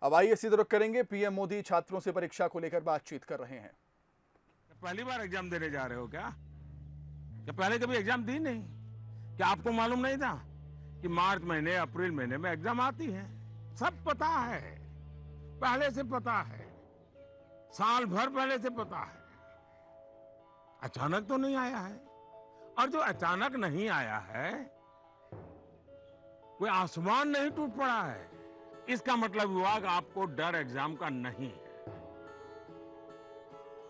अब आइए सीधे रुख करेंगे, पीएम मोदी छात्रों से परीक्षा को लेकर बातचीत कर रहे हैं। पहली बार एग्जाम देने जा रहे हो क्या? पहले कभी एग्जाम दी नहीं? क्या आपको मालूम नहीं था कि मार्च महीने अप्रैल महीने में एग्जाम आती है? सब पता है, पहले से पता है, साल भर पहले से पता है। अचानक तो नहीं आया है। और जो अचानक नहीं आया है, कोई आसमान नहीं टूट पड़ा है। इसका मतलब हुआ कि आपको डर एग्जाम का नहीं है,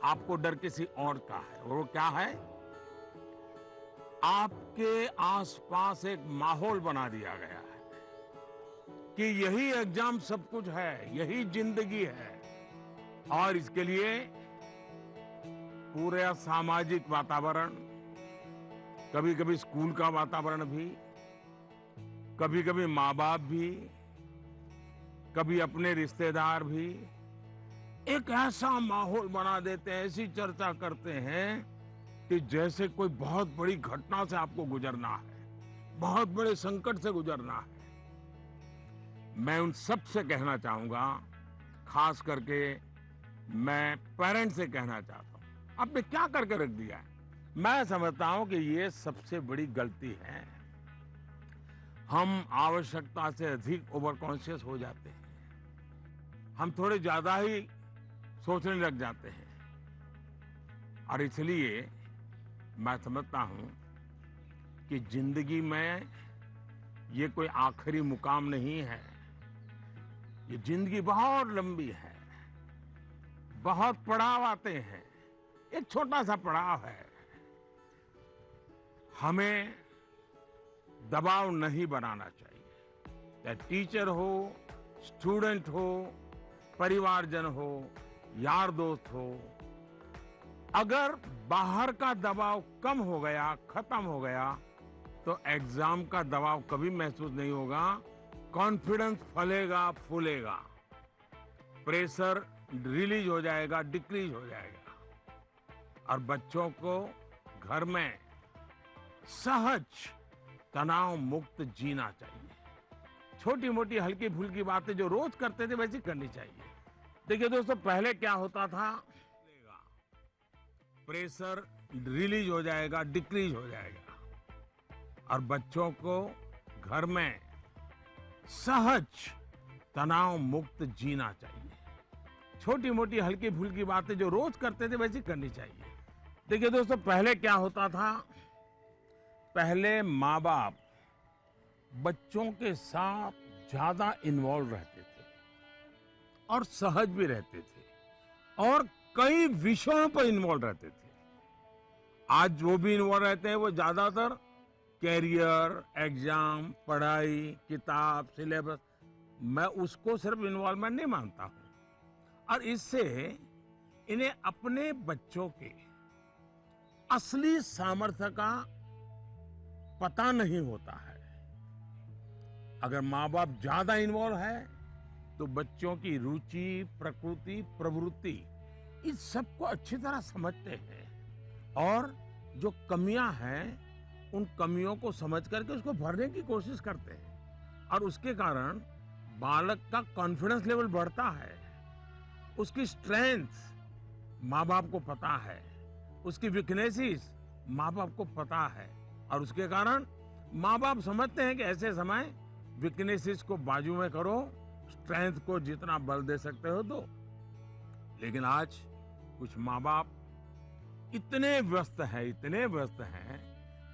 आपको डर किसी और का है। वो क्या है? आपके आसपास एक माहौल बना दिया गया है कि यही एग्जाम सब कुछ है, यही जिंदगी है। और इसके लिए पूरा सामाजिक वातावरण, कभी कभी स्कूल का वातावरण भी, कभी कभी माँ बाप भी, कभी अपने रिश्तेदार भी एक ऐसा माहौल बना देते हैं, ऐसी चर्चा करते हैं कि जैसे कोई बहुत बड़ी घटना से आपको गुजरना है, बहुत बड़े संकट से गुजरना है। मैं उन सब से कहना चाहूंगा, खास करके मैं पेरेंट्स से कहना चाहता हूं, आपने क्या करके रख दिया है? मैं समझता हूं कि ये सबसे बड़ी गलती है। हम आवश्यकता से अधिक ओवर कॉन्शियस हो जाते हैं, हम थोड़े ज्यादा ही सोचने लग जाते हैं। और इसलिए मैं समझता हूं कि जिंदगी में ये कोई आखिरी मुकाम नहीं है। ये जिंदगी बहुत लंबी है, बहुत पड़ाव आते हैं। एक छोटा सा पड़ाव है। हमें दबाव नहीं बनाना चाहिए। चाहे टीचर हो, स्टूडेंट हो, परिवारजन हो, यार दोस्त हो। अगर बाहर का दबाव कम हो गया, खत्म हो गया, तो एग्जाम का दबाव कभी महसूस नहीं होगा। कॉन्फिडेंस फलेगा, फूलेगा, प्रेशर रिलीज हो जाएगा, डिक्रीज हो जाएगा। और बच्चों को घर में सहज, तनाव मुक्त जीना चाहिए। छोटी मोटी हल्की फुल्की बातें जो रोज करते थे वैसी करनी चाहिए। देखिए दोस्तों, पहले क्या होता था, प्रेशर रिलीज हो जाएगा, डिक्रीज हो जाएगा। और बच्चों को घर में सहज, तनाव मुक्त जीना चाहिए। छोटी मोटी हल्की फुल्की बातें जो रोज करते थे वैसी करनी चाहिए। देखिए दोस्तों, पहले क्या होता था, पहले माँ बाप बच्चों के साथ ज्यादा इन्वॉल्व रहते थे और सहज भी रहते थे और कई विषयों पर इन्वॉल्व रहते थे। आज जो भी इन्वॉल्व रहते हैं वो ज्यादातर कैरियर, एग्जाम, पढ़ाई, किताब, सिलेबस, मैं उसको सिर्फ इन्वॉल्वमेंट नहीं मानता हूं। और इससे इन्हें अपने बच्चों के असली सामर्थ्य का पता नहीं होता है। अगर माँ बाप ज्यादा इन्वॉल्व है तो बच्चों की रुचि, प्रकृति, प्रवृत्ति, इस सबको अच्छी तरह समझते हैं और जो कमियां हैं उन कमियों को समझ करके उसको भरने की कोशिश करते हैं। और उसके कारण बालक का कॉन्फिडेंस लेवल बढ़ता है, उसकी स्ट्रेंथ माँ बाप को पता है, उसकी वीकनेसेस माँ बाप को पता है। और उसके कारण माँ बाप समझते हैं कि ऐसे समय वीकनेसेस को बाजू में करो, स्ट्रेंथ को जितना बल दे सकते हो दो। लेकिन आज कुछ माँ बाप इतने व्यस्त हैं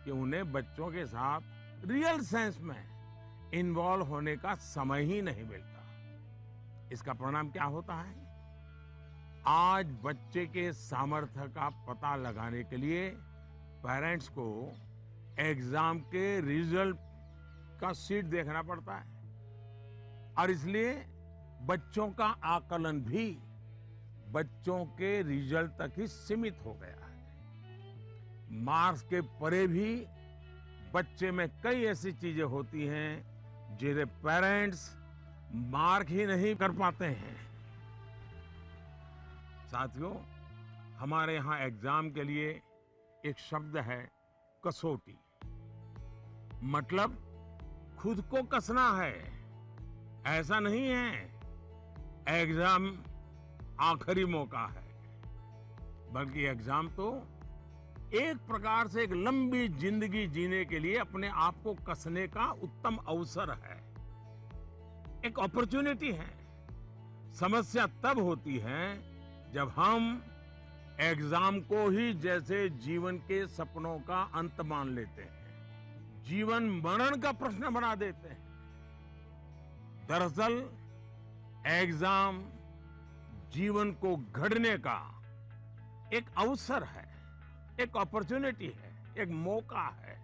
कि उन्हें बच्चों के साथ रियल सेंस में इन्वॉल्व होने का समय ही नहीं मिलता। इसका परिणाम क्या होता है? आज बच्चे के सामर्थ्य का पता लगाने के लिए पेरेंट्स को एग्जाम के रिजल्ट का शीट देखना पड़ता है। और इसलिए बच्चों का आकलन भी बच्चों के रिजल्ट तक ही सीमित हो गया है। मार्क्स के परे भी बच्चे में कई ऐसी चीजें होती हैं जिन्हें पेरेंट्स मार्क ही नहीं कर पाते हैं। साथियों, हमारे यहाँ एग्जाम के लिए एक शब्द है कसौटी। मतलब खुद को कसना है। ऐसा नहीं है एग्जाम आखिरी मौका है, बल्कि एग्जाम तो एक प्रकार से एक लंबी जिंदगी जीने के लिए अपने आप को कसने का उत्तम अवसर है, एक अपॉर्चुनिटी है। समस्या तब होती है जब हम एग्जाम को ही जैसे जीवन के सपनों का अंत मान लेते हैं, जीवन मरण का प्रश्न बना देते हैं। दरअसल एग्जाम जीवन को गढ़ने का एक अवसर है, एक अपॉर्चुनिटी है, एक मौका है।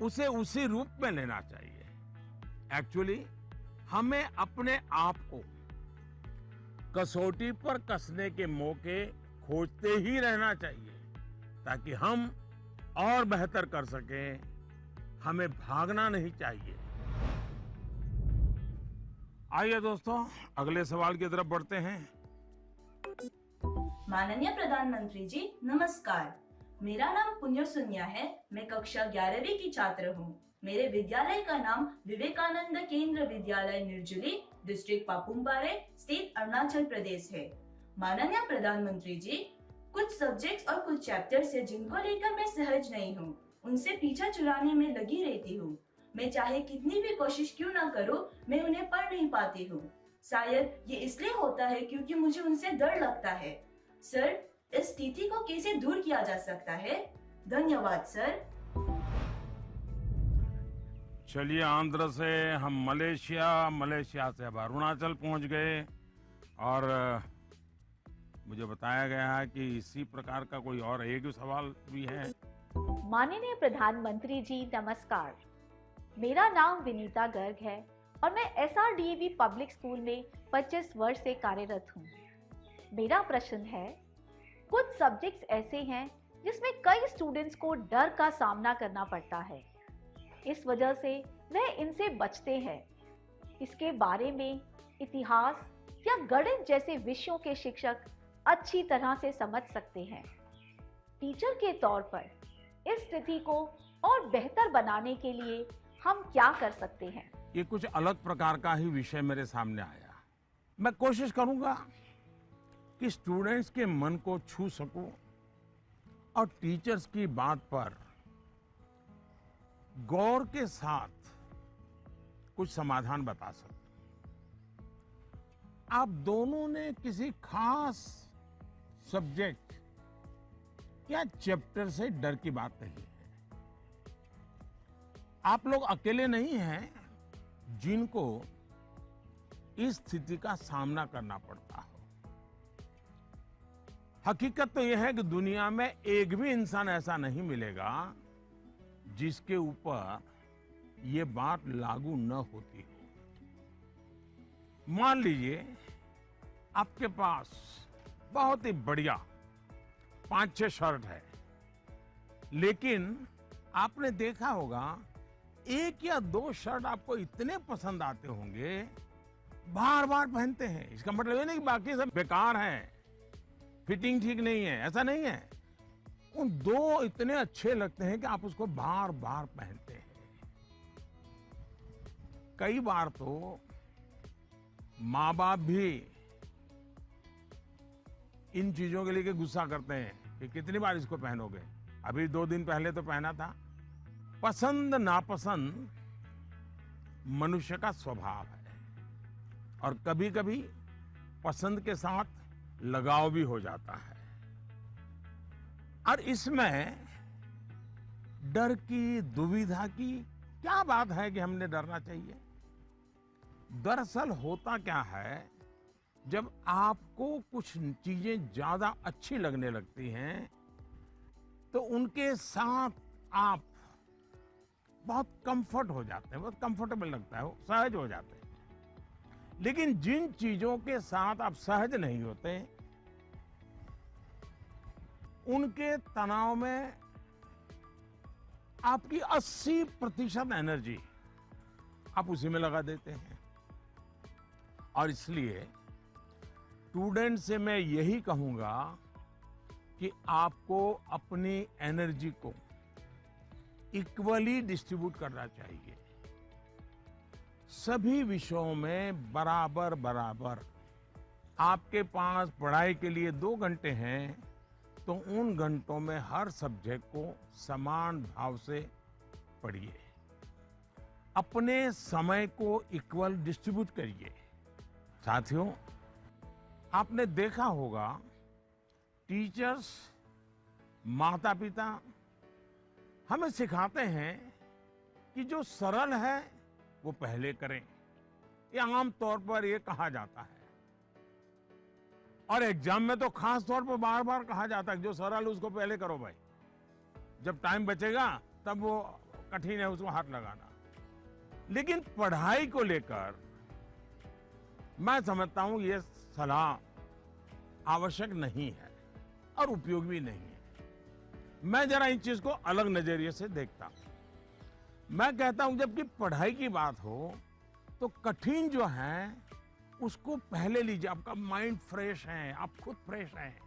उसे उसी रूप में लेना चाहिए। एक्चुअली हमें अपने आप को कसौटी पर कसने के मौके खोजते ही रहना चाहिए, ताकि हम और बेहतर कर सकें। हमें भागना नहीं चाहिए। आइए दोस्तों, अगले सवाल की तरफ बढ़ते हैं। माननीय प्रधानमंत्री जी नमस्कार। मेरा नाम पुण्य सुन्या है। मैं कक्षा 11वीं की छात्र हूँ। मेरे विद्यालय का नाम विवेकानंद केंद्र विद्यालय निर्जुली, डिस्ट्रिक्ट पापुमपारे, स्टेट अरुणाचल प्रदेश है। माननीय प्रधानमंत्री जी, कुछ सब्जेक्ट्स और कुछ चैप्टर्स है जिनको लेकर मैं सहज नहीं हूँ, उनसे पीछा छुड़ाने में लगी रहती हूँ। मैं चाहे कितनी भी कोशिश क्यों ना करूँ, मैं उन्हें पढ़ नहीं पाती हूँ। शायद ये इसलिए होता है क्योंकि मुझे उनसे डर लगता है। सर, इस स्थिति को कैसे दूर किया जा सकता है? धन्यवाद सर। चलिए, आंध्र से हम मलेशिया से अब अरुणाचल पहुंच गए और मुझे बताया गया है कि इसी प्रकार का कोई और एक सवाल भी है। माननीय प्रधानमंत्री जी नमस्कार। मेरा नाम विनीता गर्ग है और मैं SRDAV पब्लिक स्कूल में 25 वर्ष से कार्यरत हूँ। मेरा प्रश्न है, कुछ सब्जेक्ट्स ऐसे हैं जिसमें कई स्टूडेंट्स को डर का सामना करना पड़ता है। इस वजह से वह इनसे बचते हैं। इसके बारे में इतिहास या गणित जैसे विषयों के शिक्षक अच्छी तरह से समझ सकते हैं। टीचर के तौर पर इस स्थिति को और बेहतर बनाने के लिए हम क्या कर सकते हैं? ये कुछ अलग प्रकार का ही विषय मेरे सामने आया। मैं कोशिश करूंगा कि स्टूडेंट्स के मन को छू सकूं और टीचर्स की बात पर गौर के साथ कुछ समाधान बता सकूं। आप दोनों ने किसी खास सब्जेक्ट या चैप्टर से डर की बात कही है। आप लोग अकेले नहीं हैं जिनको इस स्थिति का सामना करना पड़ता हो। हकीकत तो यह है कि दुनिया में एक भी इंसान ऐसा नहीं मिलेगा जिसके ऊपर ये बात लागू न होती हो। मान लीजिए आपके पास बहुत ही बढ़िया 5-6 शर्ट है, लेकिन आपने देखा होगा एक या 2 शर्ट आपको इतने पसंद आते होंगे, बार बार पहनते हैं। इसका मतलब ये नहीं कि बाकी सब बेकार हैं, फिटिंग ठीक नहीं है, ऐसा नहीं है। उन 2 इतने अच्छे लगते हैं कि आप उसको बार बार पहनते हैं। कई बार तो माँ बाप भी इन चीजों के लिए गुस्सा करते हैं कि कितनी बार इसको पहनोगे। अभी 2 दिन पहले तो पहना था। पसंद नापसंद मनुष्य का स्वभाव है और कभी कभी पसंद के साथ लगाव भी हो जाता है। और इसमें डर की, दुविधा की क्या बात है कि हमने डरना चाहिए? दरअसल होता क्या है, जब आपको कुछ चीजें ज्यादा अच्छी लगने लगती हैं तो उनके साथ आप बहुत कंफर्ट हो जाते हैं, बहुत कंफर्टेबल लगता है, वो सहज हो जाते हैं। लेकिन जिन चीजों के साथ आप सहज नहीं होते, उनके तनाव में आपकी 80% एनर्जी आप उसी में लगा देते हैं। और इसलिए स्टूडेंट से मैं यही कहूंगा कि आपको अपनी एनर्जी को इक्वली डिस्ट्रीब्यूट करना चाहिए। सभी विषयों में बराबर बराबर आपके पास पढ़ाई के लिए 2 घंटे हैं तो उन घंटों में हर सब्जेक्ट को समान भाव से पढ़िए। अपने समय को इक्वल डिस्ट्रीब्यूट करिए। साथियों, आपने देखा होगा टीचर्स, माता पिता हमें सिखाते हैं कि जो सरल है वो पहले करें। ये आम तौर पर ये कहा जाता है और एग्जाम में तो खास तौर पर बार बार कहा जाता है कि जो सरल उसको पहले करो भाई, जब टाइम बचेगा तब वो कठिन है उसको हाथ लगाना। लेकिन पढ़ाई को लेकर मैं समझता हूं ये सलाह आवश्यक नहीं है और उपयोगी भी नहीं है। मैं जरा इन चीज को अलग नजरिए से देखता हूं। मैं कहता हूं जबकि पढ़ाई की बात हो तो कठिन जो है उसको पहले लीजिए। आपका माइंड फ्रेश है, आप खुद फ्रेश हैं,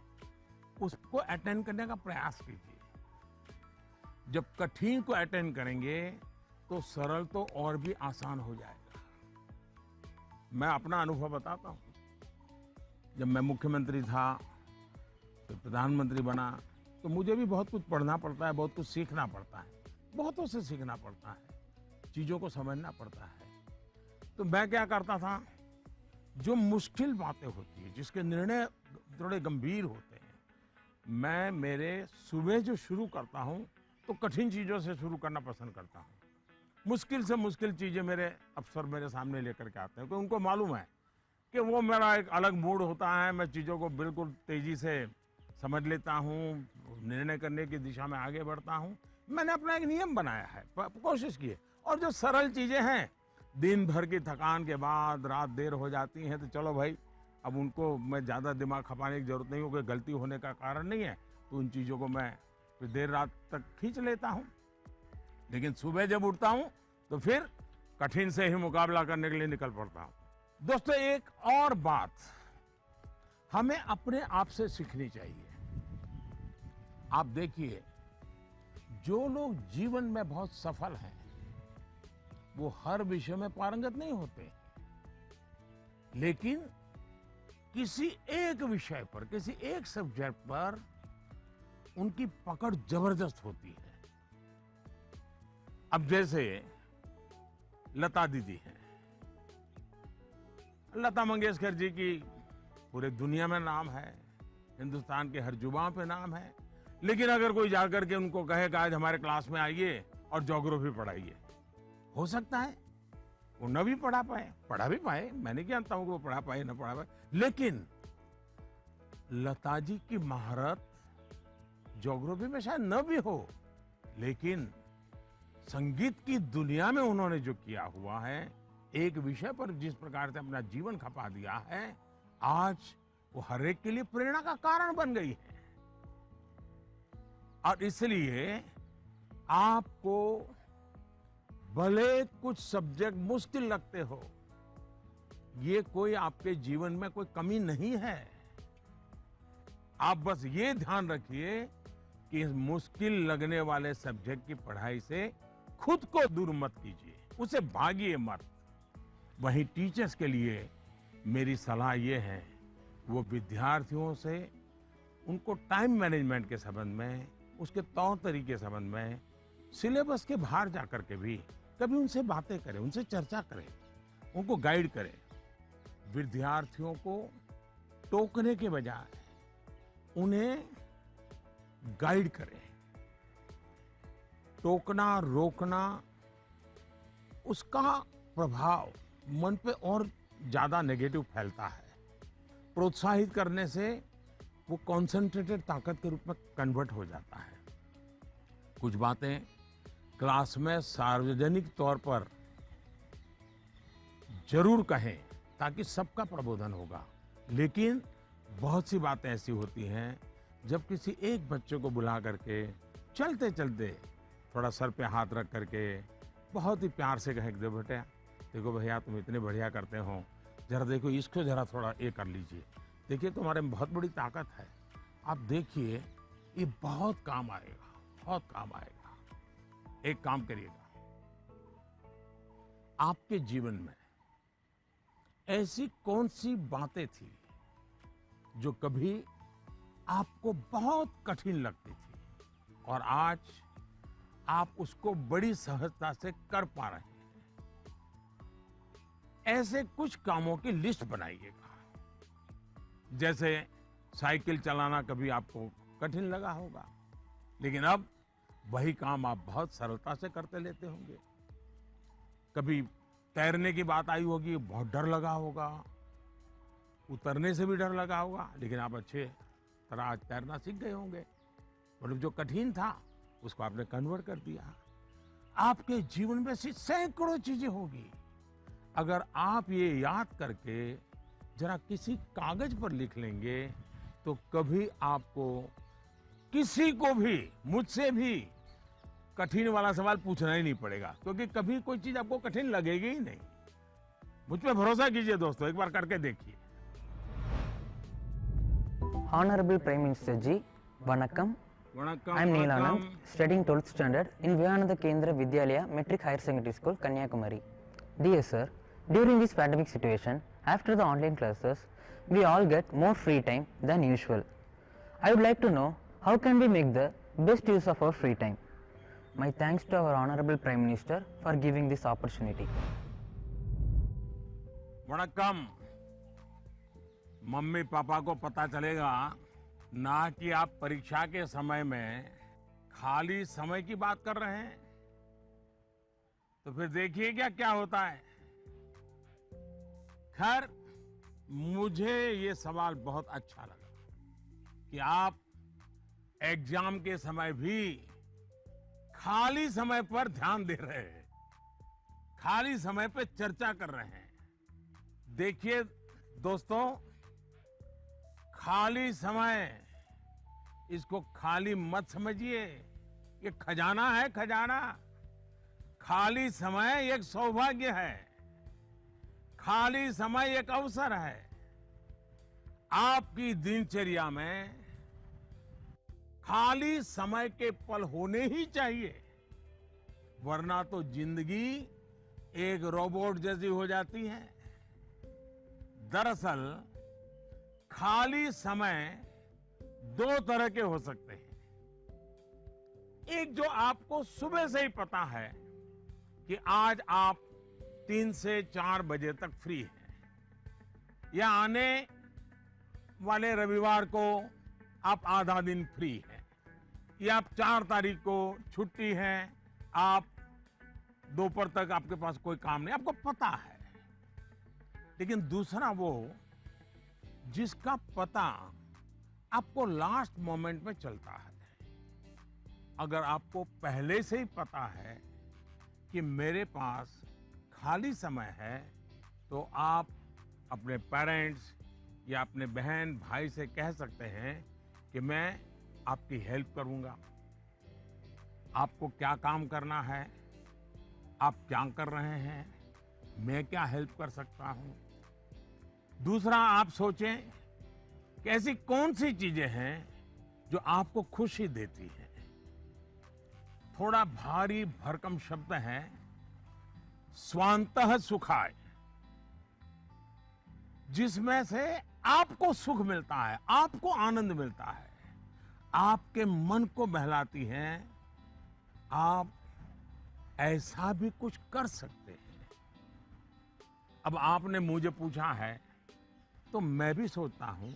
उसको अटेंड करने का प्रयास कीजिए। जब कठिन को अटेंड करेंगे तो सरल तो और भी आसान हो जाएगा। मैं अपना अनुभव बताता हूं। जब मैं मुख्यमंत्री था, फिर प्रधानमंत्री बना, तो मुझे भी बहुत कुछ पढ़ना पड़ता है, बहुत कुछ सीखना पड़ता है, बहुतों से सीखना पड़ता है, चीजों को समझना पड़ता है। तो मैं क्या करता था, जो मुश्किल बातें होती है, जिसके निर्णय थोड़े गंभीर होते हैं, मैं मेरे सुबह जो शुरू करता हूं तो कठिन चीजों से शुरू करना पसंद करता हूं। मुश्किल से मुश्किल चीजें मेरे अफसर मेरे सामने लेकर के आते हैं, क्योंकि उनको मालूम है कि वो मेरा एक अलग मूड होता है। मैं चीजों को बिल्कुल तेजी से समझ लेता हूं, निर्णय करने की दिशा में आगे बढ़ता हूं। मैंने अपना एक नियम बनाया है, कोशिश की है। और जो सरल चीजें हैं, दिन भर की थकान के बाद रात देर हो जाती है, तो चलो भाई अब उनको मैं ज़्यादा दिमाग खपाने की जरूरत नहीं हो, कोई गलती होने का कारण नहीं है, तो उन चीज़ों को मैं फिर देर रात तक खींच लेता हूँ। लेकिन सुबह जब उठता हूँ तो फिर कठिन से ही मुकाबला करने के लिए निकल पड़ता हूँ। दोस्तों, एक और बात हमें अपने आप से सीखनी चाहिए। आप देखिए, जो लोग जीवन में बहुत सफल हैं वो हर विषय में पारंगत नहीं होते, लेकिन किसी एक विषय पर, किसी एक सब्जेक्ट पर उनकी पकड़ जबरदस्त होती है। अब जैसे लता दीदी हैं, लता मंगेशकर जी की पूरे दुनिया में नाम है, हिंदुस्तान के हर जुबान पे नाम है। लेकिन अगर कोई जाकर के उनको कहेगा आज हमारे क्लास में आइए और ज्योग्राफी पढ़ाइए, हो सकता है वो न भी पढ़ा पाए, पढ़ा भी पाए, मैं नहीं जानता हूं कि वो पढ़ा पाए न पढ़ा पाए, लेकिन लता जी की महारत ज्योग्राफी में शायद न भी हो, लेकिन संगीत की दुनिया में उन्होंने जो किया हुआ है, एक विषय पर जिस प्रकार से अपना जीवन खपा दिया है, आज वो हर एक के लिए प्रेरणा का कारण बन गई है। और इसलिए आपको भले कुछ सब्जेक्ट मुश्किल लगते हो, ये कोई आपके जीवन में कोई कमी नहीं है। आप बस ये ध्यान रखिए कि इस मुश्किल लगने वाले सब्जेक्ट की पढ़ाई से खुद को दूर मत कीजिए, उसे भागिए मत। वहीं टीचर्स के लिए मेरी सलाह ये है, वो विद्यार्थियों से उनको टाइम मैनेजमेंट के संबंध में, उसके तौर तरीके संबंध में, सिलेबस के बाहर जाकर के भी कभी उनसे बातें करें, उनसे चर्चा करें, उनको गाइड करें। विद्यार्थियों को टोकने के बजाय उन्हें गाइड करें। टोकना, रोकना, उसका प्रभाव मन पे और ज्यादा नेगेटिव फैलता है। प्रोत्साहित करने से वो कॉन्सेंट्रेटेड ताकत के रूप में कन्वर्ट हो जाता है। कुछ बातें क्लास में सार्वजनिक तौर पर जरूर कहें ताकि सबका प्रबोधन होगा, लेकिन बहुत सी बातें ऐसी होती हैं जब किसी एक बच्चे को बुला करके चलते चलते थोड़ा सर पे हाथ रख करके बहुत ही प्यार से कहें, देखो बेटा, देखो भैया तुम इतने बढ़िया करते हो, जरा देखो इसको जरा थोड़ा ये कर लीजिए, देखिए तुम्हारे में बहुत बड़ी ताकत है, आप देखिए ये बहुत काम आएगा, बहुत काम आएगा। एक काम करिएगा, आपके जीवन में ऐसी कौन सी बातें थी जो कभी आपको बहुत कठिन लगती थी और आज आप उसको बड़ी सहजता से कर पा रहे हैं। ऐसे कुछ कामों की लिस्ट बनाइएगा। जैसे साइकिल चलाना कभी आपको कठिन लगा होगा, लेकिन अब वही काम आप बहुत सरलता से करते लेते होंगे। कभी तैरने की बात आई होगी, बहुत डर लगा होगा, उतरने से भी डर लगा होगा, लेकिन आप अच्छे तरह आज तैरना सीख गए होंगे। मतलब जो कठिन था उसको आपने कन्वर्ट कर दिया। आपके जीवन में ऐसी सैकड़ों चीजें होगी। अगर आप ये याद करके जरा किसी कागज पर लिख लेंगे तो कभी आपको किसी को भी, मुझसे भी कठिन वाला सवाल पूछना ही नहीं पड़ेगा, क्योंकि कभी कोई चीज आपको कठिन लगेगी ही नहीं। मुझ पे भरोसा कीजिए दोस्तों, एक बार करके देखिए। Honorable Prime Minister Ji, Vanakkam. Vanakkam, I am Neil Vanakkam. Anand, studying 12th standard in Vivekananda Kendra Vidyalaya Metric Higher Secondary School, Kanyakumari. Dear sir, during this pandemic situation, after the online classes, we all get more free time than usual. I would like to know how can we make the best use of our free time. My thanks to our Honorable Prime Minister for giving this opportunity. वणक्कम। Mummy papa को पता चलेगा ना कि आप परीक्षा के समय में खाली समय की बात कर रहे हैं, तो फिर देखिए क्या होता है। खैर, मुझे ये सवाल बहुत अच्छा लगा कि आप एग्जाम के समय भी खाली समय पर ध्यान दे रहे हैं, खाली समय पे चर्चा कर रहे हैं। देखिए दोस्तों, खाली समय, इसको खाली मत समझिए, ये खजाना है, खजाना। खाली समय एक सौभाग्य है, खाली समय एक अवसर है। आपकी दिनचर्या में खाली समय के पल होने ही चाहिए, वरना तो जिंदगी एक रोबोट जैसी हो जाती है। दरअसल खाली समय दो तरह के हो सकते हैं। एक जो आपको सुबह से ही पता है कि आज आप 3 से 4 बजे तक फ्री हैं, या आने वाले रविवार को आप आधा दिन फ्री हैं, या आप 4 तारीख को छुट्टी है, आप दोपहर तक आपके पास कोई काम नहीं, आपको पता है। लेकिन दूसरा वो जिसका पता आपको लास्ट मोमेंट में चलता है। अगर आपको पहले से ही पता है कि मेरे पास खाली समय है, तो आप अपने पेरेंट्स या अपने बहन भाई से कह सकते हैं कि मैं आपकी हेल्प करूंगा। आपको क्या काम करना है, आप क्या कर रहे हैं, मैं क्या हेल्प कर सकता हूं। दूसरा, आप सोचें कि ऐसी कौन सी चीजें हैं जो आपको खुशी देती हैं। थोड़ा भारी भरकम शब्द है स्वांतः सुखाय, जिसमें से आपको सुख मिलता है, आपको आनंद मिलता है, आपके मन को बहलाती हैं। आप ऐसा भी कुछ कर सकते हैं। अब आपने मुझे पूछा है तो मैं भी सोचता हूं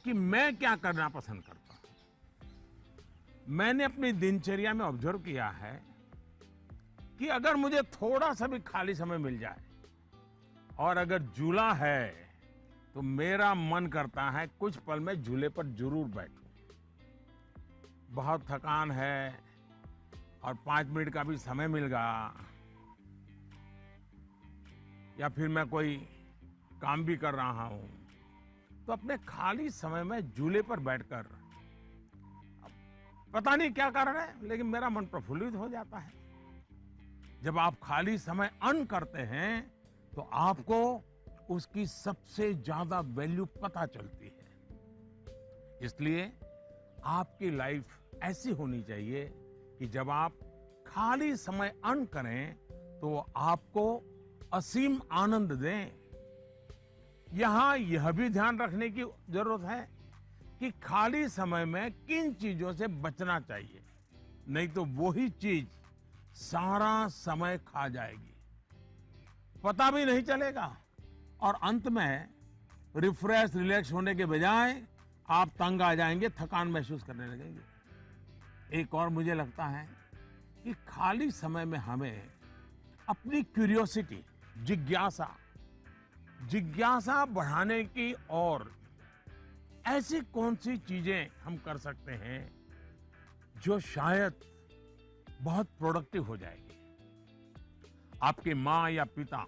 कि मैं क्या करना पसंद करता हूं। मैंने अपनी दिनचर्या में ऑब्जर्व किया है कि अगर मुझे थोड़ा सा भी खाली समय मिल जाए और अगर झूला है तो मेरा मन करता है कुछ पल में झूले पर जरूर बैठूं। बहुत थकान है और 5 मिनट का भी समय मिल गया, या फिर मैं कोई काम भी कर रहा हूं, तो अपने खाली समय में झूले पर बैठकर, पता नहीं क्या कारण है, लेकिन मेरा मन प्रफुल्लित हो जाता है। जब आप खाली समय अर्न करते हैं तो आपको उसकी सबसे ज्यादा वैल्यू पता चलती है। इसलिए आपकी लाइफ ऐसी होनी चाहिए कि जब आप खाली समय अर्न करें तो वो आपको असीम आनंद दें। यहाँ यह भी ध्यान रखने की जरूरत है कि खाली समय में किन चीजों से बचना चाहिए, नहीं तो वही चीज सारा समय खा जाएगी, पता भी नहीं चलेगा और अंत में रिफ्रेश रिलैक्स होने के बजाय आप तंग आ जाएंगे, थकान महसूस करने लगेंगे। एक और मुझे लगता है कि खाली समय में हमें अपनी क्यूरियोसिटी, जिज्ञासा बढ़ाने की और ऐसी कौन सी चीजें हम कर सकते हैं जो शायद बहुत प्रोडक्टिव हो जाएगी। आपके माँ या पिता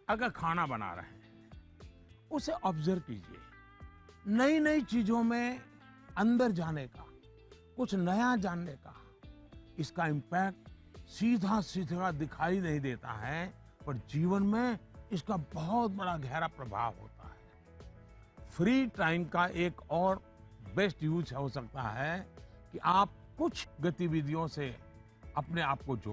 अगर खाना बना रहे हैं, उसे ऑब्जर्व कीजिए, नई नई चीजों में अंदर जाने का, कुछ नया जानने का। इसका इम्पैक्ट सीधा सीधा दिखाई नहीं देता है, पर जीवन में इसका बहुत बड़ा गहरा प्रभाव होता है। फ्री टाइम का एक और बेस्ट यूज हो सकता है कि आप कुछ गतिविधियों से अपने आप को जोड़